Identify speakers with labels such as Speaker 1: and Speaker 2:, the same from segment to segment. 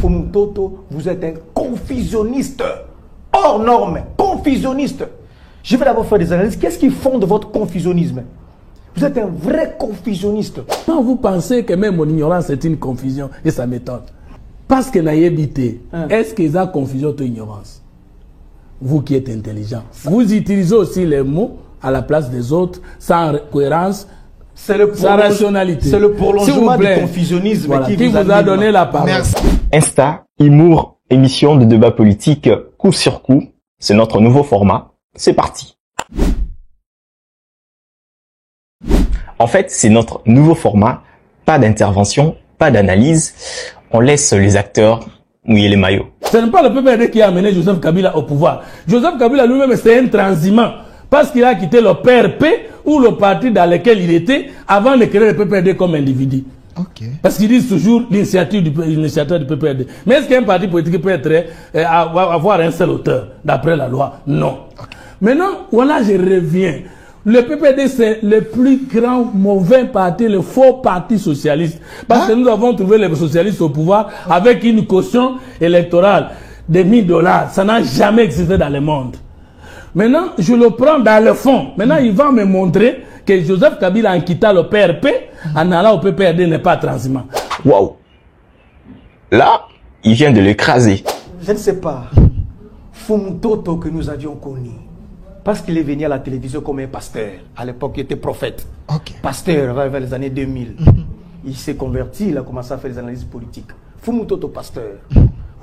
Speaker 1: Fumutoto, vous êtes un confusionniste. Hors norme, confusionniste. Je vais d'abord faire des analyses. Qu'est-ce qui fonde votre confusionnisme? Vous êtes un vrai confusionniste.
Speaker 2: Quand vous pensez que même mon ignorance est une confusion, et ça m'étonne. Parce que naïveté, est-ce qu'il y a confusion ou ignorance? Vous qui êtes intelligent, vous utilisez aussi les mots à la place des autres, sans cohérence, sans rationalité.
Speaker 1: C'est le prolongement du confusionnisme
Speaker 2: qui vous a donné la parole.
Speaker 3: Merci. Insta, Humour, émission de débat politique coup sur coup. C'est notre nouveau format. C'est parti. En fait, c'est notre nouveau format. Pas d'intervention, pas d'analyse. On laisse les acteurs mouiller les maillots.
Speaker 2: Ce n'est pas le PPRD qui a amené Joseph Kabila au pouvoir. Joseph Kabila lui-même, c'est un transhumant. Parce qu'il a quitté le PRP ou le parti dans lequel il était avant de créer le PPRD comme individu.
Speaker 4: Okay.
Speaker 2: Parce qu'ils disent toujours l'initiative du PPRD. Mais est-ce qu'un parti politique peut être, avoir un seul auteur d'après la loi? Non. Okay. Maintenant, voilà, je reviens. Le PPRD, c'est le plus grand mauvais parti, le faux parti socialiste. Parce que nous avons trouvé les socialistes au pouvoir avec une caution électorale de $1000. Ça n'a jamais existé dans le monde. Maintenant, je le prends dans le fond. Maintenant, il va me montrer que Joseph Kabila, en quittant le PRP, en allant au PPRD, n'est pas transhumant.
Speaker 3: Waouh! Là, il vient de l'écraser.
Speaker 1: Je ne sais pas. Fumutoto que nous avions connu. Parce qu'il est venu à la télévision comme un pasteur. À l'époque, il était prophète.
Speaker 4: Okay.
Speaker 1: Pasteur, vers les années 2000. Il s'est converti, il a commencé à faire des analyses politiques. Fumutoto pasteur.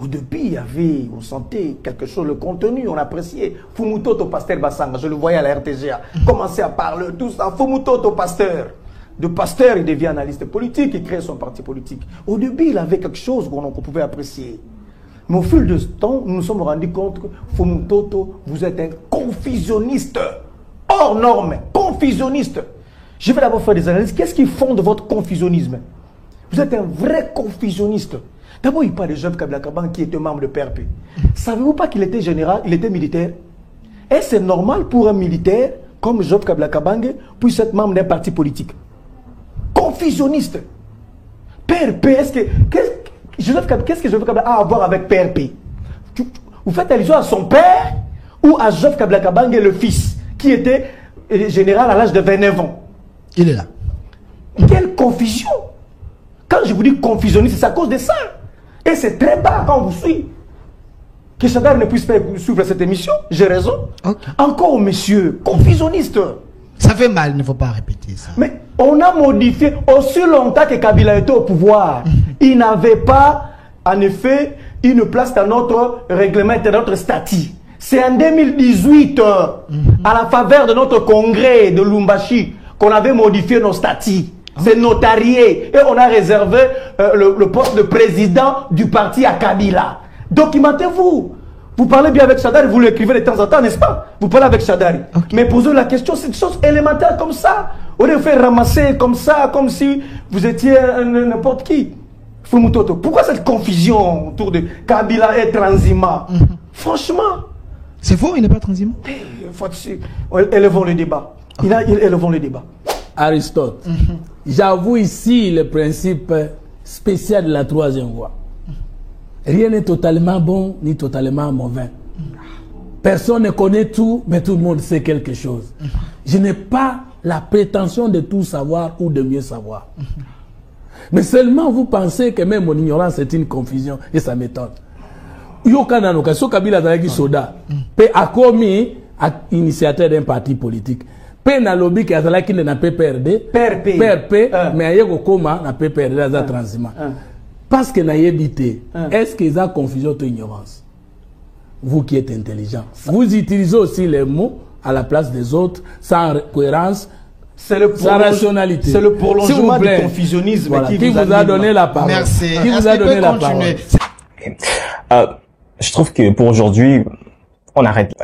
Speaker 1: Au début, il y avait, on sentait quelque chose, le contenu, on appréciait. Fumutoto pasteur Bassanga, je le voyais à la RTGA. Commencer à parler, tout ça. Fumutoto pasteur. De pasteur, il devient analyste politique, il crée son parti politique. Au début, il avait quelque chose qu'on pouvait apprécier. Mais au fil du temps, nous nous sommes rendus compte que Fumutoto, vous êtes un confusionniste. Hors norme, confusionniste. Je vais d'abord faire des analyses. Qu'est-ce qui fonde votre confusionnisme? Vous êtes un vrai confusionniste. D'abord, il parle de Joseph Kabila Kabange qui était membre de PRP. Savez-vous pas qu'il était général, il était militaire? Est-ce c'est normal pour un militaire comme Joseph Kabila Kabange puisse être membre d'un parti politique? Confusionniste. PRP, qu'est-ce que Joseph Kabila a à voir avec PRP? Vous faites allusion à son père ou à Joseph Kabila Kabange, le fils, qui était général à l'âge de 29 ans?
Speaker 4: Il est là.
Speaker 1: Quelle confusion! Quand je vous dis confusionniste, c'est à cause de ça. Et c'est très bas quand on vous suit. Que Chadar ne puisse pas suivre cette émission, j'ai raison.
Speaker 4: Okay.
Speaker 1: Encore, monsieur, confusionniste.
Speaker 4: Ça fait mal, il ne faut pas répéter ça.
Speaker 1: Mais on a modifié aussi longtemps que Kabila était au pouvoir. Il n'avait pas, en effet, une place dans notre règlement, dans notre statut. C'est en 2018, à la faveur de notre congrès de Lumbashi, qu'on avait modifié nos statuts. C'est notarié. Et on a réservé le poste de président du parti à Kabila. Documentez-vous. Vous parlez bien avec Chadari, vous l'écrivez de temps en temps, n'est-ce pas? Vous parlez avec Chadari. Okay. Mais posez la question, c'est une chose élémentaire comme ça. On les fait ramasser comme ça, comme si vous étiez n'importe qui. Fumutoto, pourquoi cette confusion autour de Kabila et transhumant? Franchement.
Speaker 4: C'est faux, il n'est pas transhumant.
Speaker 1: Élevons le débat. Élevons le débat.
Speaker 2: Aristote, j'avoue ici le principe spécial de la troisième voie. Rien n'est totalement bon ni totalement mauvais. Personne ne connaît tout, mais tout le monde sait quelque chose. Je n'ai pas la prétention de tout savoir ou de mieux savoir. Mais seulement vous pensez que même mon ignorance est une confusion et ça m'étonne. Yokananoka, so Kabila Zalaki Soda, peut a commis initiateur d'un parti politique. Pe na lobby qui a qui n'a pas perdu PRP mais ailleurs au coma n'a pas perdu dans un transhumant parce que n'a évité est-ce qu'ils ont confusion ou ignorance? Vous qui êtes intelligent, vous utilisez aussi les mots à la place des autres sans cohérence, sans rationalité.
Speaker 1: C'est le prolongement du confusionnisme
Speaker 2: qui vous a donné la parole.
Speaker 4: Merci.
Speaker 2: Qui vous a donné la parole?
Speaker 3: Je trouve que pour aujourd'hui, on arrête.